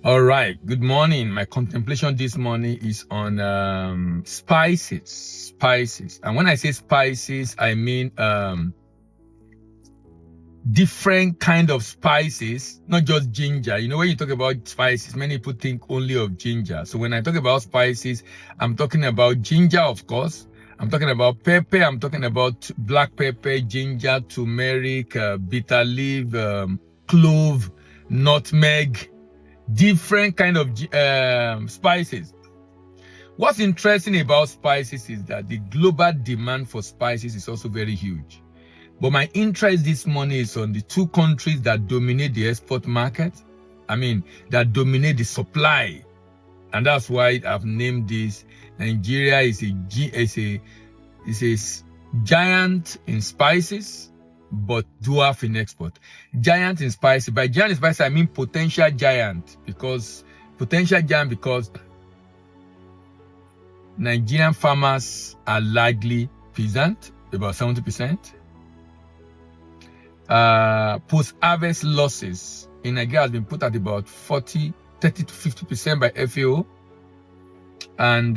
All right, good morning. My contemplation this morning is on spices. And when I say spices, I mean different kind of spices, not just ginger. You know, when you talk about spices, many people think only of ginger. So when I talk about spices, I'm talking about ginger, of course. I'm talking about pepper. I'm talking about black pepper, ginger, turmeric, bitter leaf, clove, nutmeg, different kind of spices. What's interesting about spices is that the global demand for spices is also very huge. But my interest this morning is on the two countries that dominate the export market. That dominate the supply. And that's why I've named this. Nigeria is a giant in spices, but dwarf in export. Giant in spices. By giant in spices, I mean potential giant because Nigerian farmers are largely peasant, about 70%. Post-harvest losses in Nigeria has been put at about 30 to 50% by FAO. And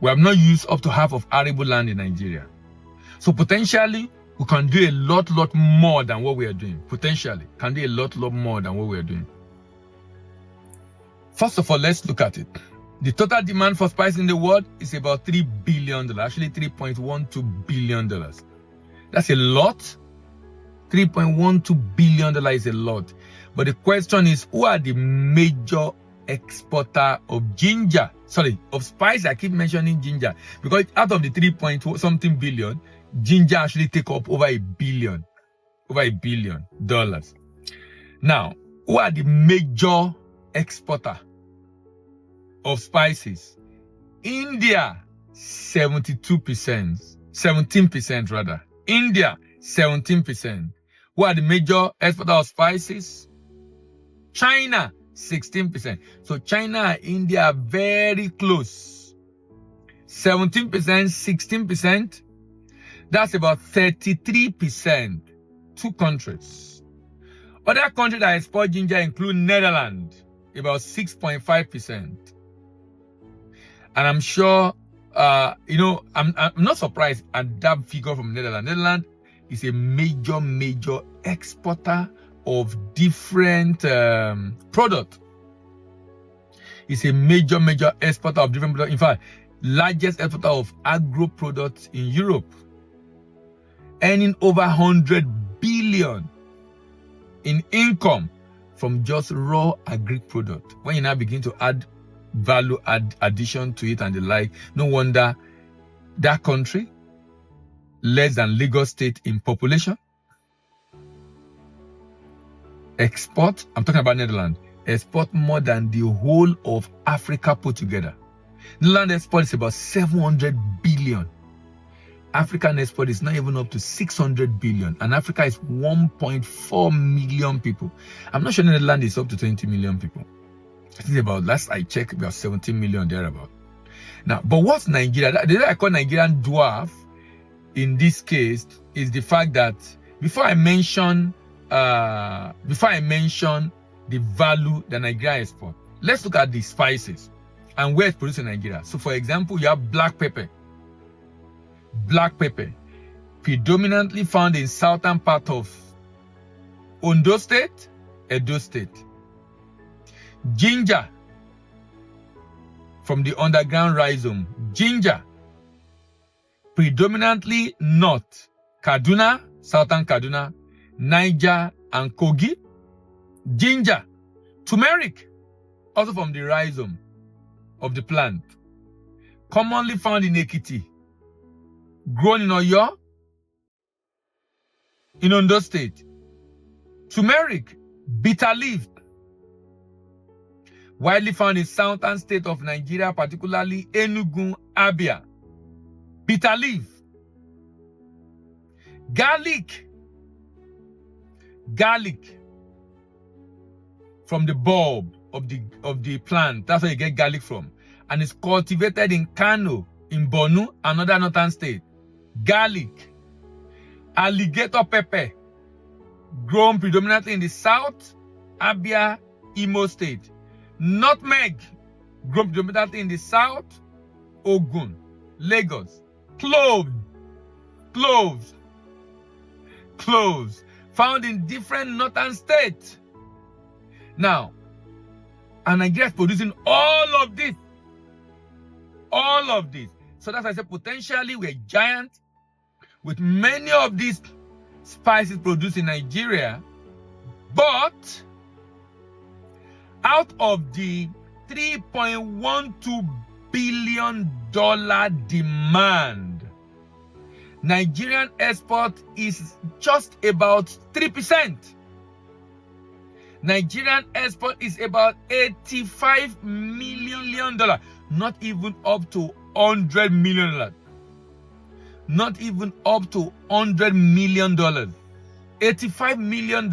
we have not used up to half of arable land in Nigeria. So potentially, we can do a lot more than what we are doing. Potentially, can do a lot more than what we are doing. First of all, let's look at it. The total demand for spice in the world is about $3 billion, actually $3.12 billion. That's a lot. $3.12 billion is a lot. But the question is, who are the major exporter of spice? I keep mentioning ginger because out of the 3-point-something billion, ginger actually take up over $1 billion. Now, who are the major exporter of spices? India, 17% rather. India, 17%. Who are the major exporter of spices? China, 16%. So China and India are very close. 17%, 16%. That's about 33%. Two countries. Other countries that export ginger include Netherlands, about 6.5%. And I'm sure, I'm not surprised at that figure from Netherlands. Netherlands is a major exporter of different products. It's a major exporter of different products. In fact, largest exporter of agro products in Europe, earning over 100 billion in income from just raw agri product. When you now begin to add value addition to it and the like, no wonder that country, less than Lagos State in population, export, I'm talking about Netherlands, export more than the whole of Africa put together. Netherlands export is about 700 billion. African export is not even up to 600 billion. And Africa is 1.4 million people. I'm not sure Netherlands is up to 20 million people. I think about, last I checked, about 17 million thereabout. Now, but what's Nigeria? The reason I call Nigerian dwarf in this case is the fact that before I mention the value that Nigeria export, let's look at the spices and where it's produced in Nigeria. So for example, you have black pepper. Black pepper, predominantly found in southern part of Ondo State, Edo State. Ginger, from the underground rhizome. Ginger, predominantly north, Kaduna, southern Kaduna, Niger, and Kogi. Ginger. Turmeric, also from the rhizome of the plant. Commonly found in Ekiti. Grown in Oyo, in Ondo State. Turmeric, bitter leaf, widely found in southern state of Nigeria, particularly Enugu, Abia. Bitter leaf. Garlic, from the bulb of the plant. That's where you get garlic from. And it's cultivated in Kano, in Borno, another northern state. Garlic. Alligator pepper, grown predominantly in the south, Abia, Imo State. Nutmeg, grown predominantly in the south, Ogun, Lagos. Cloves, found in different northern states. Now, and Nigeria is producing all of this. So that's why I said potentially we're giant with many of these spices produced in Nigeria. But out of the $3.12 billion demand, Nigerian export is just about 3%. Nigerian export is about $85 million, not even up to $100 million. Not even up to $100 million. $85 million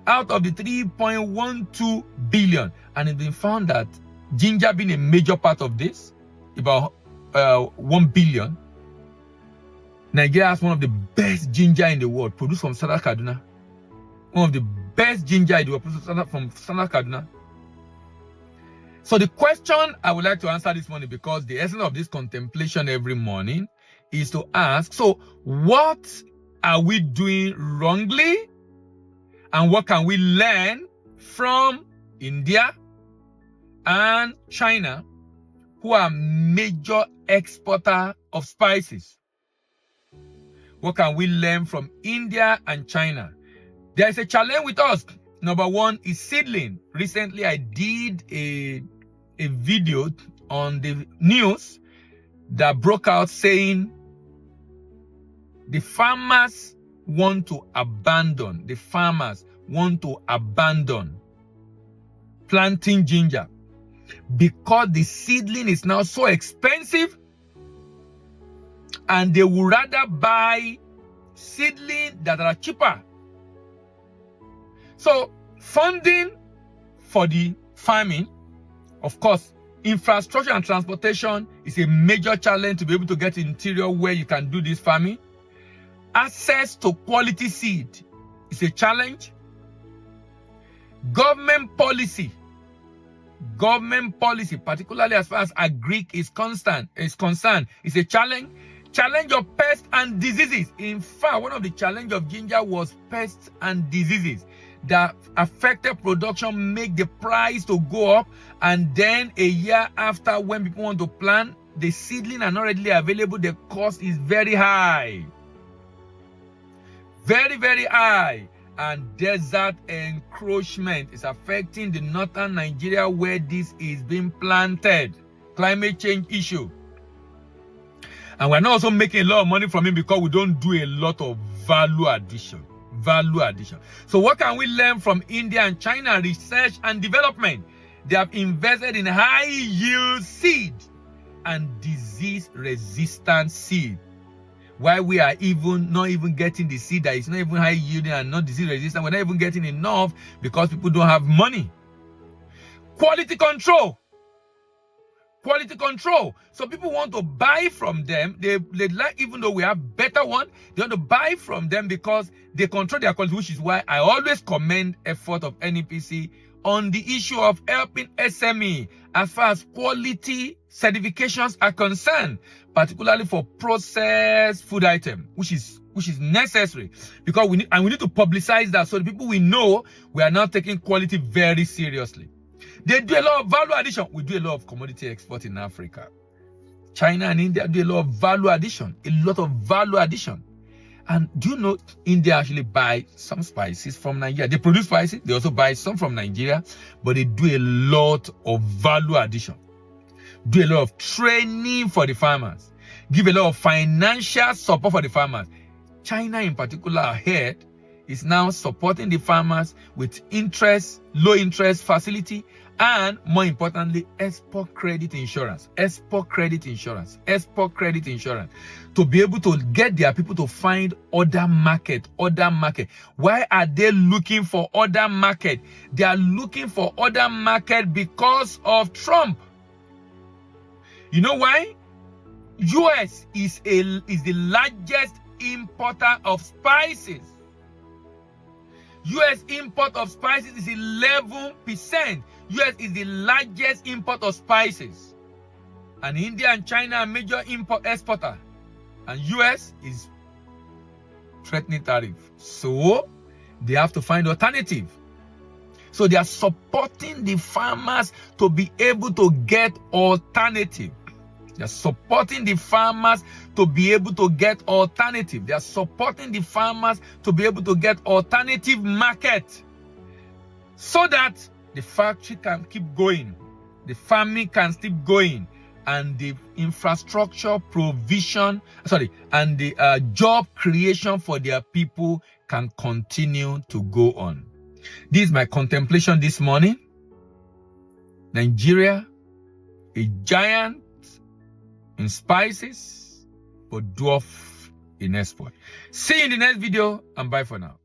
out of the 3.12 billion. And it's been found that ginger being a major part of this, about 1 billion. Nigeria has one of the best ginger in the world, produced from Southern Kaduna. One of the best ginger in the world, produced from Southern Kaduna. So the question I would like to answer this morning, because the essence of this contemplation every morning is to ask, so what are we doing wrongly? And what can we learn from India and China, who are major exporter of spices? What can we learn from India and China? There is a challenge with us. Number one is seedling. Recently, I did a video on the news that broke out saying the farmers want to abandon planting ginger because the seedling is now so expensive, and they would rather buy seedlings that are cheaper. So funding for the farming, of course, infrastructure and transportation is a major challenge to be able to get interior where you can do this farming. Access to quality seed is a challenge. Government policy, particularly as far as agric is concerned, is a challenge. Challenge of pests and diseases. In fact, one of the challenges of ginger was pests and diseases that affected production, make the price to go up, and then a year after, when people want to plant, the seedling are not readily available, the cost is very high. Very, very high. And desert encroachment is affecting the northern Nigeria where this is being planted. Climate change issue. And we're not also making a lot of money from it because we don't do a lot of value addition. So what can we learn from India and China? Research and development. They have invested in high yield seed and disease resistant seed. Why we are not even getting the seed that is not even high yielding and not disease resistant. We're not even getting enough because people don't have money. Quality control. So people want to buy from them. They like, even though we have better one, they want to buy from them because they control their quality, which is why I always commend effort of NEPC on the issue of helping SME as far as quality certifications are concerned, particularly for processed food item, which is necessary, because we need to publicize that so the people we know we are now taking quality very seriously. They do a lot of value addition. We do a lot of commodity export in Africa. China and India do a lot of value addition. And do you know India actually buy some spices from Nigeria? They produce spices. They also buy some from Nigeria. But they do a lot of value addition. Do a lot of training for the farmers. Give a lot of financial support for the farmers. China in particular ahead is now supporting the farmers with low interest facility, and more importantly, export credit insurance to be able to get their people to find other market. Why are they looking for other market? They are looking for other market because of Trump. You know why? US is the largest importer of spices. US import of spices is 11%. US is the largest import of spices. And India and China are major exporter. And US is threatening tariff. So they have to find alternative. So they are supporting the farmers to be able to get alternative. They are supporting the farmers to be able to get alternative. They are supporting the farmers to be able to get alternative market, so that the factory can keep going, the farming can keep going, and the infrastructure provision, and the job creation for their people can continue to go on. This is my contemplation this morning. Nigeria, a giant in spices, but dwarf in export. See you in the next video, and bye for now.